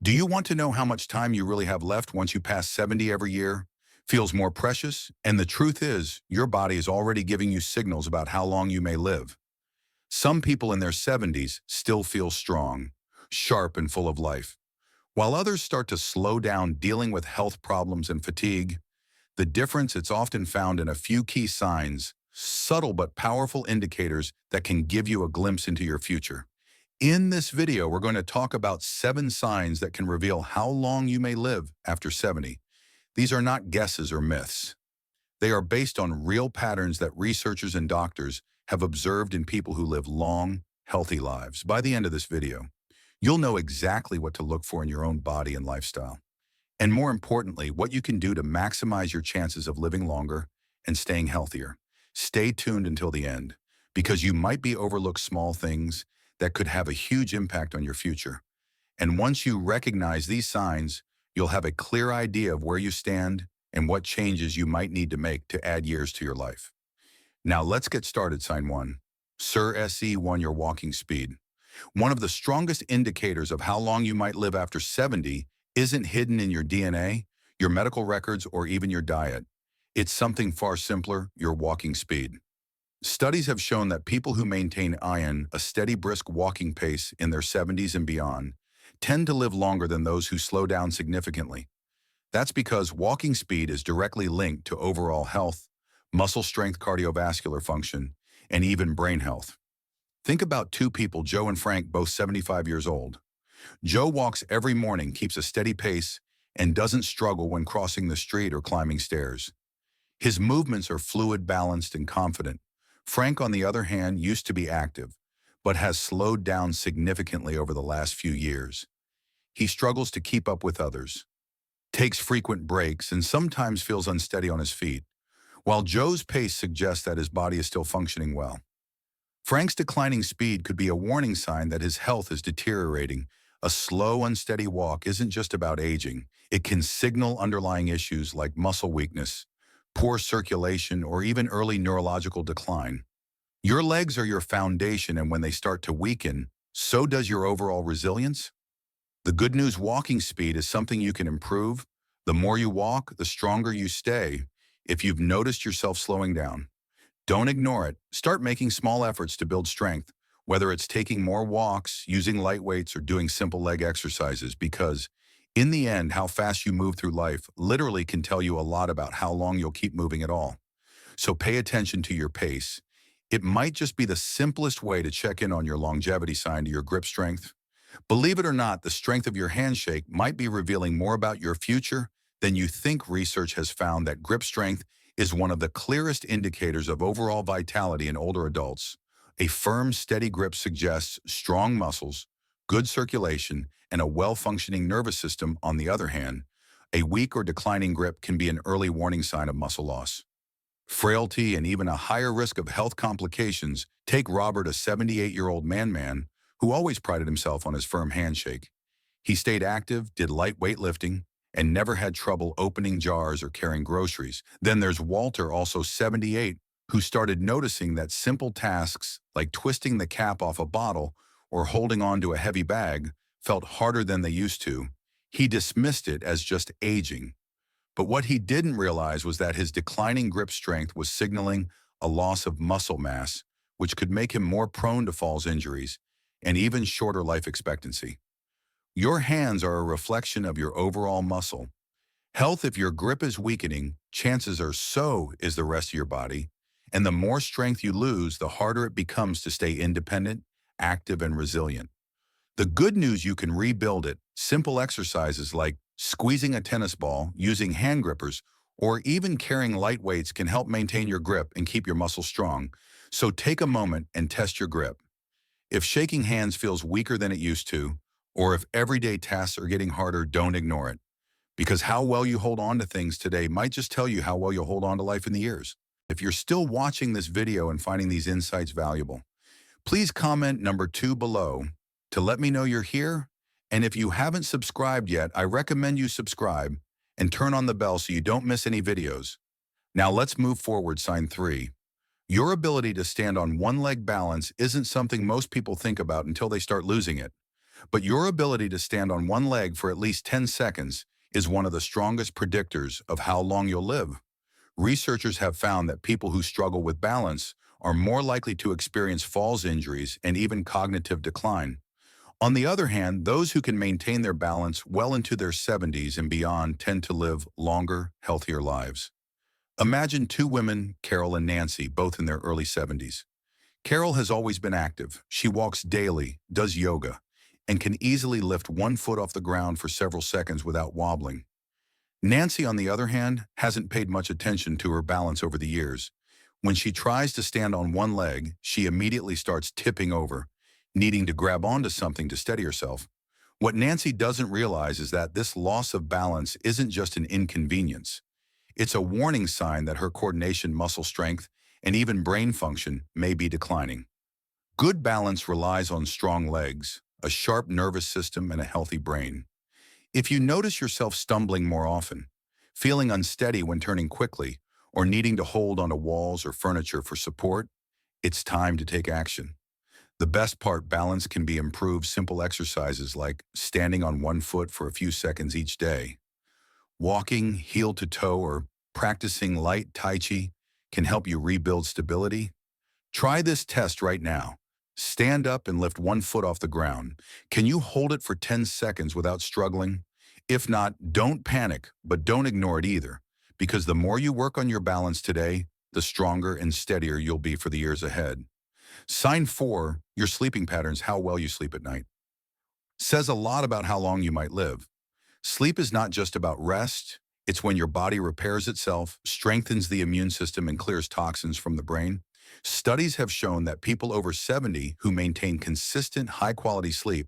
Do you want to know how much time you really have left once you pass 70 every year? Feels more precious? And the truth is, your body is already giving you signals about how long you may live. Some people in their 70s still feel strong, sharp, and full of life, while others start to slow down dealing with health problems and fatigue. The difference is often found in a few key signs, subtle but powerful indicators that can give you a glimpse into your future. In this video, we're going to talk about 7 signs that can reveal how long you may live after 70. These are not guesses or myths. They are based on real patterns that researchers and doctors have observed in people who live long, healthy lives. By the end of this video, you'll know exactly what to look for in your own body and lifestyle. And more importantly, what you can do to maximize your chances of living longer and staying healthier. Stay tuned until the end, because you might be overlooked small things that could have a huge impact on your future. And once you recognize these signs, you'll have a clear idea of where you stand and what changes you might need to make to add years to your life. Now let's get started. Sign 1. Sir SE1, your walking speed. One of the strongest indicators of how long you might live after 70 isn't hidden in your DNA, your medical records, or even your diet. It's something far simpler: your walking speed. Studies have shown that people who maintain a steady brisk walking pace in their 70s and beyond tend to live longer than those who slow down significantly. That's because walking speed is directly linked to overall health, muscle strength, cardiovascular function, and even brain health. Think about two people, Joe and Frank, both 75 years old. Joe walks every morning, keeps a steady pace, and doesn't struggle when crossing the street or climbing stairs. His movements are fluid, balanced, and confident. Frank, on the other hand, used to be active, but has slowed down significantly over the last few years. He struggles to keep up with others, takes frequent breaks, and sometimes feels unsteady on his feet, while Joe's pace suggests that his body is still functioning well. Frank's declining speed could be a warning sign that his health is deteriorating. A slow, unsteady walk isn't just about aging. It can signal underlying issues like muscle weakness, poor circulation, or even early neurological decline. Your legs are your foundation, and when they start to weaken, so does your overall resilience. The good news: walking speed is something you can improve. The more you walk, the stronger you stay. If you've noticed yourself slowing down, don't ignore it. Start making small efforts to build strength, whether it's taking more walks, using light weights, or doing simple leg exercises, because in the end, how fast you move through life literally can tell you a lot about how long you'll keep moving at all. So pay attention to your pace. It might just be the simplest way to check in on your longevity sign to your grip strength. Believe it or not, the strength of your handshake might be revealing more about your future than you think. Research has found that grip strength is one of the clearest indicators of overall vitality in older adults. A firm, steady grip suggests strong muscles, good circulation, and a well-functioning nervous system. On the other hand, a weak or declining grip can be an early warning sign of muscle loss, frailty, and even a higher risk of health complications. Take Robert, a 78-year-old man who always prided himself on his firm handshake. He stayed active, did light weightlifting, and never had trouble opening jars or carrying groceries. Then there's Walter, also 78, who started noticing that simple tasks like twisting the cap off a bottle or holding on to a heavy bag felt harder than they used to. He dismissed it as just aging. But what he didn't realize was that his declining grip strength was signaling a loss of muscle mass, which could make him more prone to falls, injuries, and even shorter life expectancy. Your hands are a reflection of your overall muscle health. If your grip is weakening, chances are so is the rest of your body. And the more strength you lose, the harder it becomes to stay independent, active, and resilient. The good news: you can rebuild it. Simple exercises like squeezing a tennis ball, using hand grippers, or even carrying light weights can help maintain your grip and keep your muscles strong. So take a moment and test your grip. If shaking hands feels weaker than it used to, or if everyday tasks are getting harder, don't ignore it. Because how well you hold on to things today might just tell you how well you'll hold on to life in the years. If you're still watching this video and finding these insights valuable, please comment number 2 below to let me know you're here. And if you haven't subscribed yet, I recommend you subscribe and turn on the bell so you don't miss any videos. Now let's move forward. Sign 3. Your ability to stand on one leg balance isn't something most people think about until they start losing it. But your ability to stand on one leg for at least 10 seconds is one of the strongest predictors of how long you'll live. Researchers have found that people who struggle with balance are more likely to experience falls injuries and even cognitive decline. On the other hand, those who can maintain their balance well into their 70s and beyond tend to live longer, healthier lives. Imagine two women, Carol and Nancy, both in their early 70s. Carol has always been active. She walks daily, does yoga, and can easily lift one foot off the ground for several seconds without wobbling. Nancy, on the other hand, hasn't paid much attention to her balance over the years. When she tries to stand on one leg, she immediately starts tipping over, needing to grab onto something to steady herself. What Nancy doesn't realize is that this loss of balance isn't just an inconvenience. It's a warning sign that her coordination, muscle strength, and even brain function may be declining. Good balance relies on strong legs, a sharp nervous system, and a healthy brain. If you notice yourself stumbling more often, feeling unsteady when turning quickly, or needing to hold onto walls or furniture for support, it's time to take action. The best part, balance can be improved. Simple exercises like standing on one foot for a few seconds each day, walking heel to toe, or practicing light Tai Chi can help you rebuild stability. Try this test right now. Stand up and lift one foot off the ground. Can you hold it for 10 seconds without struggling? If not, don't panic, but don't ignore it either, because the more you work on your balance today, the stronger and steadier you'll be for the years ahead. Sign 4, your sleeping patterns, how well you sleep at night, says a lot about how long you might live. Sleep is not just about rest. It's when your body repairs itself, strengthens the immune system, and clears toxins from the brain. Studies have shown that people over 70 who maintain consistent, high-quality sleep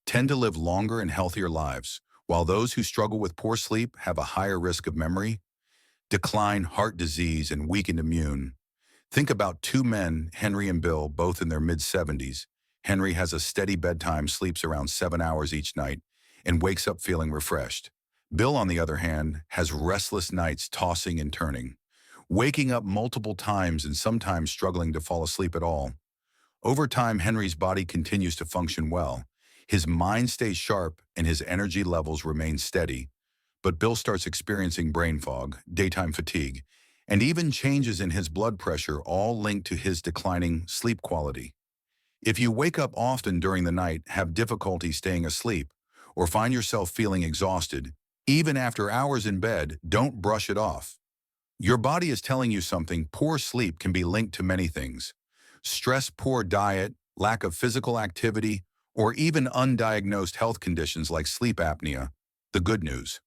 tend to live longer and healthier lives, while those who struggle with poor sleep have a higher risk of memory decline, heart disease, and weakened immune. Think about two men, Henry and Bill, both in their mid-70s. Henry has a steady bedtime, sleeps around 7 hours each night, and wakes up feeling refreshed. Bill, on the other hand, has restless nights, tossing and turning, waking up multiple times and sometimes struggling to fall asleep at all. Over time, Henry's body continues to function well. His mind stays sharp and his energy levels remain steady. But Bill starts experiencing brain fog, daytime fatigue, and even changes in his blood pressure, all linked to his declining sleep quality. If you wake up often during the night, have difficulty staying asleep, or find yourself feeling exhausted, even after hours in bed, don't brush it off. Your body is telling you something. Poor sleep can be linked to many things: stress, poor diet, lack of physical activity, or even undiagnosed health conditions like sleep apnea. The good news: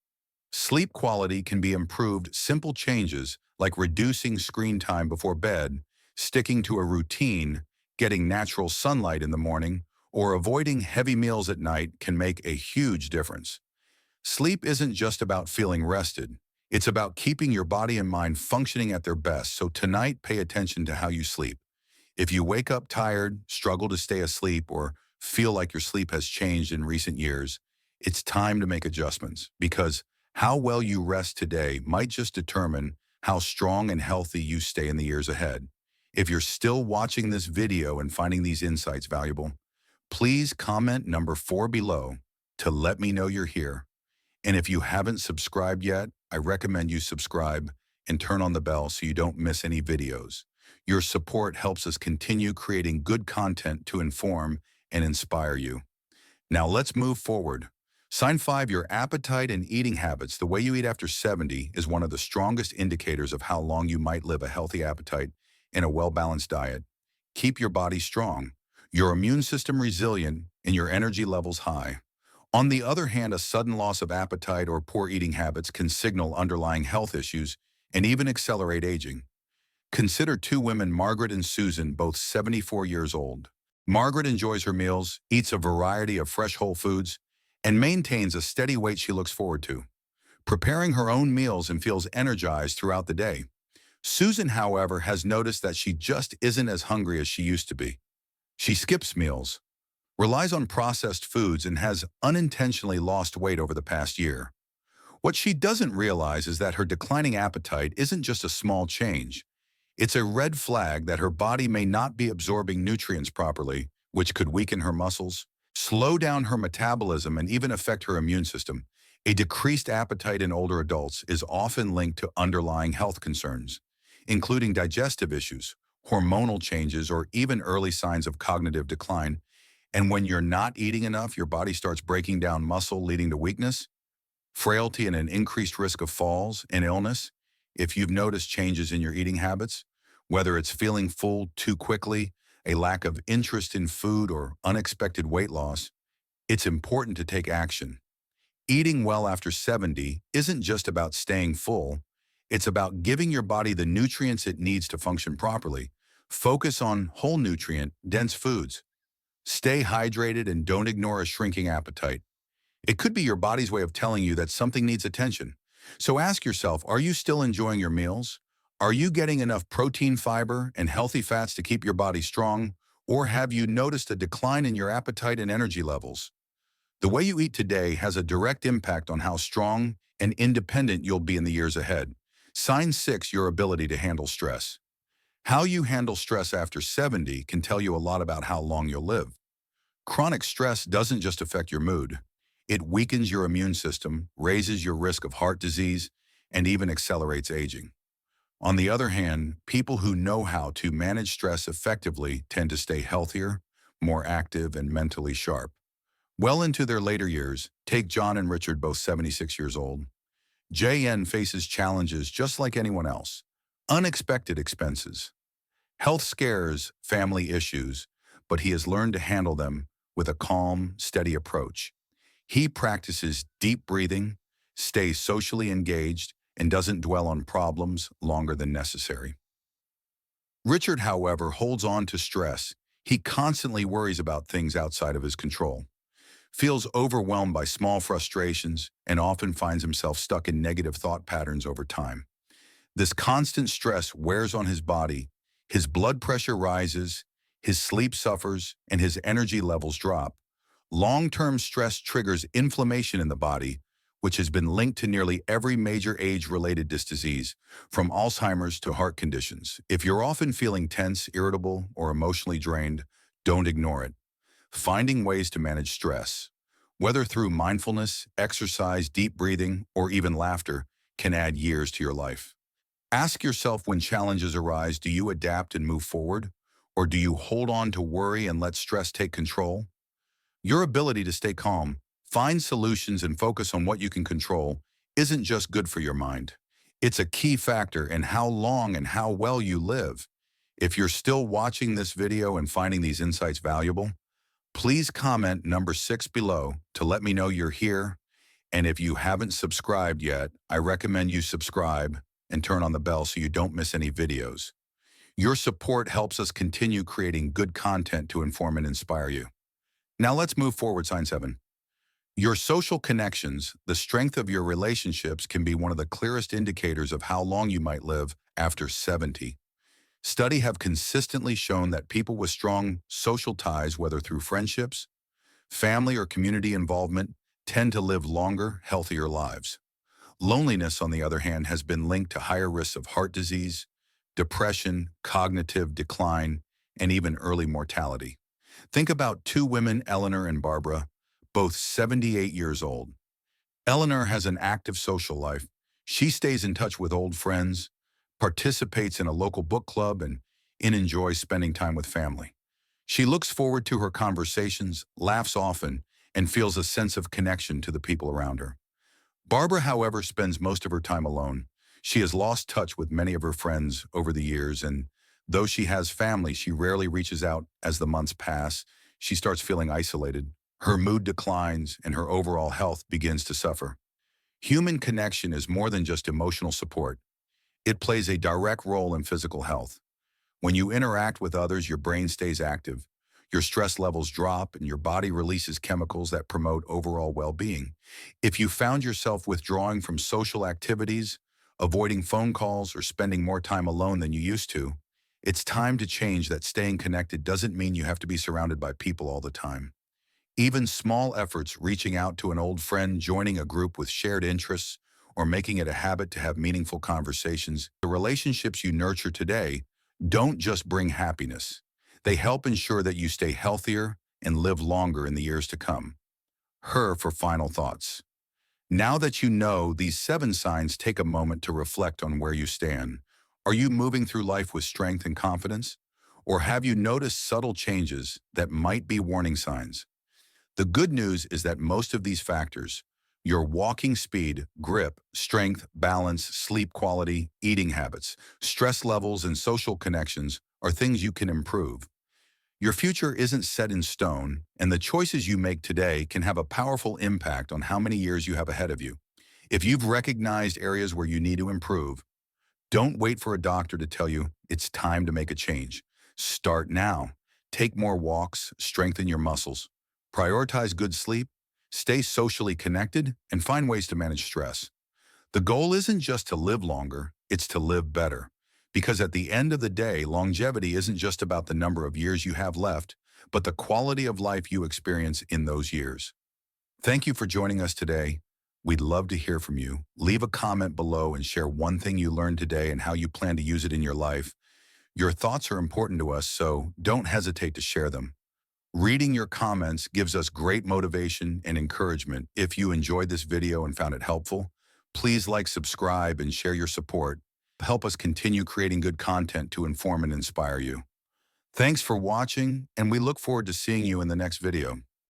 sleep quality can be improved. Simple changes like reducing screen time before bed, sticking to a routine, getting natural sunlight in the morning, or avoiding heavy meals at night can make a huge difference. Sleep isn't just about feeling rested. It's about keeping your body and mind functioning at their best. So tonight, pay attention to how you sleep. If you wake up tired, struggle to stay asleep, or feel like your sleep has changed in recent years, it's time to make adjustments, because how well you rest today might just determine how strong and healthy you stay in the years ahead. If you're still watching this video and finding these insights valuable, please comment number 4 below to let me know you're here. And if you haven't subscribed yet, I recommend you subscribe and turn on the bell so you don't miss any videos. Your support helps us continue creating good content to inform and inspire you. Now let's move forward. Sign 5, your appetite and eating habits. The way you eat after 70 is one of the strongest indicators of how long you might live. A healthy appetite and a well-balanced diet keep your body strong, your immune system resilient, and your energy levels high. On the other hand, a sudden loss of appetite or poor eating habits can signal underlying health issues and even accelerate aging. Consider two women, Margaret and Susan, both 74 years old. Margaret enjoys her meals, eats a variety of fresh whole foods, and maintains a steady weight she looks forward to, preparing her own meals, and feels energized throughout the day. Susan, however, has noticed that she just isn't as hungry as she used to be. She skips meals, relies on processed foods, and has unintentionally lost weight over the past year. What she doesn't realize is that her declining appetite isn't just a small change. It's a red flag that her body may not be absorbing nutrients properly, which could weaken her muscles, slow down her metabolism, and even affect her immune system. A decreased appetite in older adults is often linked to underlying health concerns, including digestive issues, hormonal changes, or even early signs of cognitive decline. And when you're not eating enough, your body starts breaking down muscle, leading to weakness, frailty, and an increased risk of falls and illness. If you've noticed changes in your eating habits, whether it's feeling full too quickly, a lack of interest in food, or unexpected weight loss, it's important to take action. Eating well after 70 isn't just about staying full, it's about giving your body the nutrients it needs to function properly. Focus on whole nutrient, dense foods. Stay hydrated and don't ignore a shrinking appetite. It could be your body's way of telling you that something needs attention. So ask yourself, are you still enjoying your meals? Are you getting enough protein, fiber, and healthy fats to keep your body strong? Or have you noticed a decline in your appetite and energy levels? The way you eat today has a direct impact on how strong and independent you'll be in the years ahead. Sign 6, your ability to handle stress. How you handle stress after 70 can tell you a lot about how long you'll live. Chronic stress doesn't just affect your mood. It weakens your immune system, raises your risk of heart disease, and even accelerates aging. On the other hand, people who know how to manage stress effectively tend to stay healthier, more active, and mentally sharp. Well into their later years, take John and Richard, both 76 years old. JN faces challenges just like anyone else. Unexpected expenses, health scares, family issues, but he has learned to handle them with a calm, steady approach. He practices deep breathing, stays socially engaged, and doesn't dwell on problems longer than necessary. Richard, however, holds on to stress. He constantly worries about things outside of his control, feels overwhelmed by small frustrations, and often finds himself stuck in negative thought patterns over time. This constant stress wears on his body. His blood pressure rises, his sleep suffers, and his energy levels drop. Long-term stress triggers inflammation in the body, which has been linked to nearly every major age-related disease, from Alzheimer's to heart conditions. If you're often feeling tense, irritable, or emotionally drained, don't ignore it. Finding ways to manage stress, whether through mindfulness, exercise, deep breathing, or even laughter, can add years to your life. Ask yourself, when challenges arise, do you adapt and move forward? Or do you hold on to worry and let stress take control? Your ability to stay calm, find solutions, and focus on what you can control isn't just good for your mind. It's a key factor in how long and how well you live. If you're still watching this video and finding these insights valuable, please comment number 6 below to let me know you're here. And if you haven't subscribed yet, I recommend you subscribe and turn on the bell so you don't miss any videos. Your support helps us continue creating good content to inform and inspire you. Now let's move forward, sign 7. Your social connections, the strength of your relationships, can be one of the clearest indicators of how long you might live after 70. Studies have consistently shown that people with strong social ties, whether through friendships, family, or community involvement, tend to live longer, healthier lives. Loneliness, on the other hand, has been linked to higher risks of heart disease, depression, cognitive decline, and even early mortality. Think about two women, Eleanor and Barbara, both 78 years old. Eleanor has an active social life. She stays in touch with old friends, participates in a local book club, and enjoys spending time with family. She looks forward to her conversations, laughs often, and feels a sense of connection to the people around her. Barbara, however, spends most of her time alone. She has lost touch with many of her friends over the years, and though she has family, she rarely reaches out. As the months pass, she starts feeling isolated. Her mood declines, and her overall health begins to suffer. Human connection is more than just emotional support. It plays a direct role in physical health. When you interact with others, your brain stays active, your stress levels drop, and your body releases chemicals that promote overall well-being. If you found yourself withdrawing from social activities, avoiding phone calls, or spending more time alone than you used to, it's time to change that. Staying connected doesn't mean you have to be surrounded by people all the time. Even small efforts, reaching out to an old friend, joining a group with shared interests, or making it a habit to have meaningful conversations, the relationships you nurture today don't just bring happiness. They help ensure that you stay healthier and live longer in the years to come. Her for final thoughts. Now that you know these 7 signs, take a moment to reflect on where you stand. Are you moving through life with strength and confidence? Or have you noticed subtle changes that might be warning signs? The good news is that most of these factors, your walking speed, grip, strength, balance, sleep quality, eating habits, stress levels, and social connections are things you can improve. Your future isn't set in stone, and the choices you make today can have a powerful impact on how many years you have ahead of you. If you've recognized areas where you need to improve, don't wait for a doctor to tell you it's time to make a change. Start now. Take more walks, strengthen your muscles, prioritize good sleep, stay socially connected, and find ways to manage stress. The goal isn't just to live longer, it's to live better. Because at the end of the day, longevity isn't just about the number of years you have left, but the quality of life you experience in those years. Thank you for joining us today. We'd love to hear from you. Leave a comment below and share one thing you learned today and how you plan to use it in your life. Your thoughts are important to us, so don't hesitate to share them. Reading your comments gives us great motivation and encouragement. If you enjoyed this video and found it helpful, please like, subscribe, and share your support. Help us continue creating good content to inform and inspire you. Thanks for watching, and we look forward to seeing you in the next video.